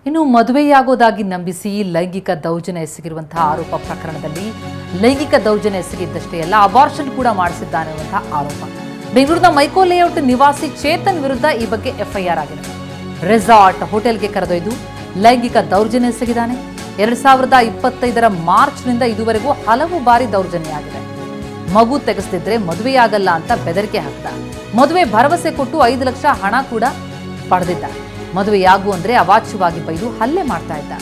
ಇನ್ನು ಮದುವೆಯಾಗೋದಾಗಿ ನಂಬಿಸಿ ಲೈಂಗಿಕ ದೌರ್ಜನ್ಯ ಎಸಗಿರುವಂತಹ ಆರೋಪ ಪ್ರಕರಣದಲ್ಲಿ ಲೈಂಗಿಕ ದೌರ್ಜನ್ಯ ಎಸಗಿದ್ದಷ್ಟೇ ಅಲ್ಲ, ಅಬಾರ್ಷನ್ ಕೂಡ ಮಾಡಿಸಿದ್ದಾನೆ ಎನ್ನುವಂತಹ ಆರೋಪ. ಬೆಂಗಳೂರಿನ ಮೈಕೋ ಲೇಔಟ್ ನಿವಾಸಿ ಚೇತನ್ ವಿರುದ್ಧ ಈ ಬಗ್ಗೆ ಎಫ್ಐಆರ್ ಆಗಿದೆ. ರೆಸಾರ್ಟ್ ಹೋಟೆಲ್ಗೆ ಕರೆದೊಯ್ದು ಲೈಂಗಿಕ ದೌರ್ಜನ್ಯ ಎಸಗಿದ್ದಾನೆ. 2025ರ ಮಾರ್ಚ್ನಿಂದ ಇದುವರೆಗೂ ಹಲವು ಬಾರಿ ದೌರ್ಜನ್ಯ ಆಗಿದೆ. ಮಗು ತೆಗೆಸದಿದ್ರೆ ಮದುವೆಯಾಗಲ್ಲ ಅಂತ ಬೆದರಿಕೆ ಹಾಕಿದ. ಮದುವೆ ಭರವಸೆ ಕೊಟ್ಟು 5 ಲಕ್ಷ ಹಣ ಕೂಡ ಪಡೆದಿದ್ದ. ಮದುವೆಯಾಗು ಅಂದ್ರೆ ಅವಾಚ್ಯವಾಗಿ ಬೈದು ಹಲ್ಲೆ ಮಾಡ್ತಾ ಇದ್ದ.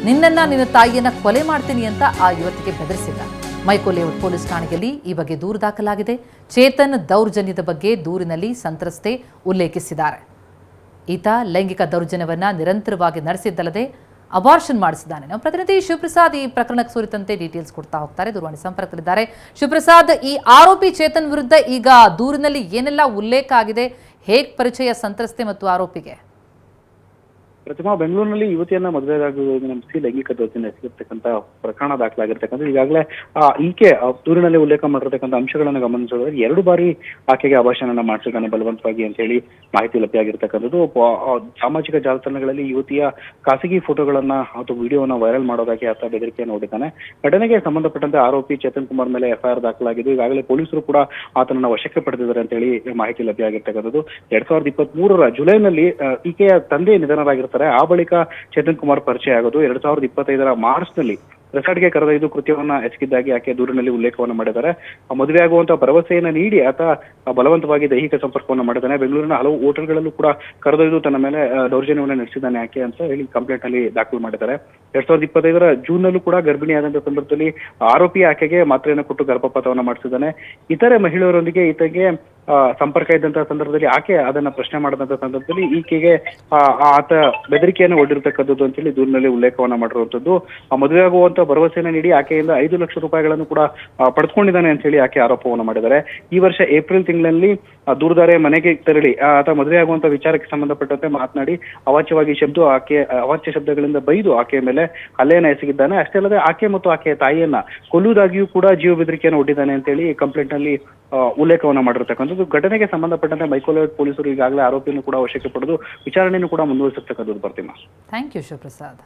ನಿನ್ನ ತಾಯಿಯನ್ನ ಕೊಲೆ ಮಾಡ್ತೀನಿ ಅಂತ ಆ ಯುವತಿಗೆ ಬೆದರಿಸಿದ್ದ. ಮೈಕೋ ಲೇಔಟ್ ಪೊಲೀಸ್ ಠಾಣೆಯಲ್ಲಿ ಈ ಬಗ್ಗೆ ದೂರು ದಾಖಲಾಗಿದೆ. ಚೇತನ್ ದೌರ್ಜನ್ಯದ ಬಗ್ಗೆ ದೂರಿನಲ್ಲಿ ಸಂತ್ರಸ್ತೆ ಉಲ್ಲೇಖಿಸಿದ್ದಾರೆ. ಈತ ಲೈಂಗಿಕ ದೌರ್ಜನ್ಯವನ್ನ ನಿರಂತರವಾಗಿ ನಡೆಸಿದ್ದಲ್ಲದೆ ಅಬಾರ್ಷನ್ ಮಾಡಿಸಿದ್ದಾನೆ. ನಮ್ಮ ಪ್ರತಿನಿಧಿ ಶಿವಪ್ರಸಾದ್ ಈ ಪ್ರಕರಣಕ್ಕೆ ಕುರಿತಂತೆ ಡೀಟೇಲ್ಸ್ ಕೊಡ್ತಾ ಹೋಗ್ತಾರೆ. ದೂರವಾಣಿ ಸಂಪರ್ಕದಲ್ಲಿದ್ದಾರೆ. ಶಿವಪ್ರಸಾದ್, ಈ ಆರೋಪಿ ಚೇತನ್ ವಿರುದ್ಧ ಈಗ ದೂರಿನಲ್ಲಿ ಏನೆಲ್ಲ ಉಲ್ಲೇಖ ಆಗಿದೆ? ಹೇಗೆ ಪರಿಚಯ ಸಂತ್ರಸ್ತೆ ಮತ್ತು ಆರೋಪಿಗೆ? ಪ್ರತಿಮಾ, ಬೆಂಗಳೂರಿನಲ್ಲಿ ಯುವತಿಯನ್ನ ಮದುವೆಯಾಗುವುದನ್ನು ನಂಬಿಸಿ ಲೈಂಗಿಕ ದೌರ್ಜನ್ಯ ಎಸಗಿರ್ತಕ್ಕಂಥ ಪ್ರಕರಣ ದಾಖಲಾಗಿರ್ತಕ್ಕಂಥ ಈಗಾಗಲೇ ಈಕೆ ದೂರಿನಲ್ಲಿ ಉಲ್ಲೇಖ ಮಾಡಿರ್ತಕ್ಕಂಥ ಅಂಶಗಳನ್ನು ಗಮನಿಸಿದ್ರೆ 2 ಬಾರಿ ಆಕೆಗೆ ಅಭಾಷಣನ ಮಾಡಿಸಿದ್ದಾನೆ ಬಲವಂತವಾಗಿ ಅಂತ ಹೇಳಿ ಮಾಹಿತಿ ಲಭ್ಯವಾಗಿರ್ತಕ್ಕಂಥದ್ದು. ಸಾಮಾಜಿಕ ಜಾಲತಾಣಗಳಲ್ಲಿ ಯುವತಿಯ ಖಾಸಗಿ ಫೋಟೋಗಳನ್ನ ಅಥವಾ ವಿಡಿಯೋವನ್ನ ವೈರಲ್ ಮಾಡೋದಕ್ಕೆ ಆತ ಬೆದರಿಕೆಯನ್ನು ಒಡ್ಡಿದ್ದಾನೆ. ಘಟನೆಗೆ ಸಂಬಂಧಪಟ್ಟಂತೆ ಆರೋಪಿ ಚೇತನ್ ಕುಮಾರ್ ಮೇಲೆ ಎಫ್ಐಆರ್ ದಾಖಲಾಗಿದ್ದು ಈಗಾಗಲೇ ಪೊಲೀಸರು ಕೂಡ ಆತನನ್ನ ವಶಕ್ಕೆ ಪಡೆದಿದ್ದಾರೆ ಅಂತ ಹೇಳಿ ಮಾಹಿತಿ ಲಭ್ಯವಾಗಿರ್ತಕ್ಕಂಥದ್ದು. 2023ರ ಜುಲೈನಲ್ಲಿ ಈಕೆಯ ತಂದೆ ನಿಧನರಾಗಿರ್ತಾರೆ. ಆ ಬಳಿಕ ಚೇತನ್ ಕುಮಾರ್ ಪರಿಚಯ ಆಗೋದು. 2025ರ ಮಾರ್ಚ್ನಲ್ಲಿ ರೆಸಾರ್ಟ್ಗೆ ಕರೆದೊಯ್ದು ಕೃತ್ಯವನ್ನ ಎಸಗಿದ್ದಾಗಿ ಆಕೆ ದೂರಿನಲ್ಲಿ ಉಲ್ಲೇಖವನ್ನು ಮಾಡಿದ್ದಾರೆ. ಮದುವೆ ಆಗುವಂತಹ ಭರವಸೆಯನ್ನ ನೀಡಿ ಆತ ಬಲವಂತವಾಗಿ ದೈಹಿಕ ಸಂಪರ್ಕವನ್ನು ಮಾಡಿದ್ದಾನೆ. ಬೆಂಗಳೂರಿನ ಹಲವು ಹೋಟೆಲ್ಗಳಲ್ಲೂ ಕೂಡ ಕರೆದೊಯ್ದು ತನ್ನ ಮೇಲೆ ದೌರ್ಜನ್ಯವನ್ನು ನಡೆಸಿದ್ದಾನೆ ಆಕೆ ಅಂತ ಹೇಳಿ ಕಂಪ್ಲೇಂಟ್ ಅಲ್ಲಿ ದಾಖಲು ಮಾಡಿದ್ದಾರೆ. 2025ರ ಜೂನ್ ನಲ್ಲೂ ಕೂಡ ಗರ್ಭಿಣಿಯಾದಂತಹ ಸಂದರ್ಭದಲ್ಲಿ ಆರೋಪಿ ಆಕೆಗೆ ಮಾತ್ರೆಯನ್ನು ಕೊಟ್ಟು ಗರ್ಭಪಾತವನ್ನ ಮಾಡಿಸಿದ್ದಾನೆ. ಇತರೆ ಮಹಿಳೆಯರೊಂದಿಗೆ ಈತಗೆ ಸಂಪರ್ಕ ಇದ್ದಂತಹ ಸಂದರ್ಭದಲ್ಲಿ ಆಕೆ ಅದನ್ನ ಪ್ರಶ್ನೆ ಮಾಡಿದಂತಹ ಸಂದರ್ಭದಲ್ಲಿ ಈಕೆಗೆ ಆತ ಬೆದರಿಕೆಯನ್ನು ಒಡ್ಡಿರ್ತಕ್ಕಂಥದ್ದು ಅಂತ ಹೇಳಿ ದೂರಿನಲ್ಲಿ ಉಲ್ಲೇಖವನ್ನ ಮಾಡಿರುವಂತದ್ದು. ಮದುವೆ ಆಗುವಂತ ಭರವಸೆಯನ್ನು ನೀಡಿ ಆಕೆಯಿಂದ 5 ಲಕ್ಷ ರೂಪಾಯಿಗಳನ್ನು ಕೂಡ ಪಡೆದುಕೊಂಡಿದ್ದಾನೆ ಅಂತ ಹೇಳಿ ಆಕೆ ಆರೋಪವನ್ನು ಮಾಡಿದ್ದಾರೆ. ಈ ವರ್ಷ ಏಪ್ರಿಲ್ ತಿಂಗಳಲ್ಲಿ ದೂರದಾರೆ ಮನೆಗೆ ತೆರಳಿ ಆತ ಮದುವೆ ಆಗುವಂತ ವಿಚಾರಕ್ಕೆ ಸಂಬಂಧಪಟ್ಟಂತೆ ಮಾತನಾಡಿ ಅವಾಚ್ಯ ಶಬ್ದಗಳಿಂದ ಬೈದು ಆಕೆಯ ಮೇಲೆ ಹಲ್ಲೆಯನ್ನ ಎಸಗಿದ್ದಾನೆ. ಅಷ್ಟೇ ಅಲ್ಲದೆ ಆಕೆ ಮತ್ತು ಆಕೆಯ ತಾಯಿಯನ್ನ ಕೊಲ್ಲುವುದಾಗಿಯೂ ಕೂಡ ಜೀವ ಬೆದರಿಕೆಯನ್ನು ಒಡ್ಡಿದ್ದಾನೆ ಅಂತ ಹೇಳಿ ಕಂಪ್ಲೇಂಟ್ ನಲ್ಲಿ ಉಲ್ಲೇಖವನ್ನ ಮಾಡಿರ್ತಕ್ಕಂಥದ್ದು. ಘಟನೆಗೆ ಸಂಬಂಧಪಟ್ಟಂತೆ ಮೈಕೋ ಲೇಔಟ್ ಪೊಲೀಸರು ಈಗಾಗಲೇ ಆರೋಪಿಯನ್ನು ಕೂಡ ವಶಕ್ಕೆ ಪಡೆದು ವಿಚಾರಣೆಯನ್ನು ಕೂಡ ಮುಂದುವರಿಸಿರ್ತಕ್ಕಂಥದ್ದು. ಬರ್ತೀಮಾ. Thank you Shivaprasad.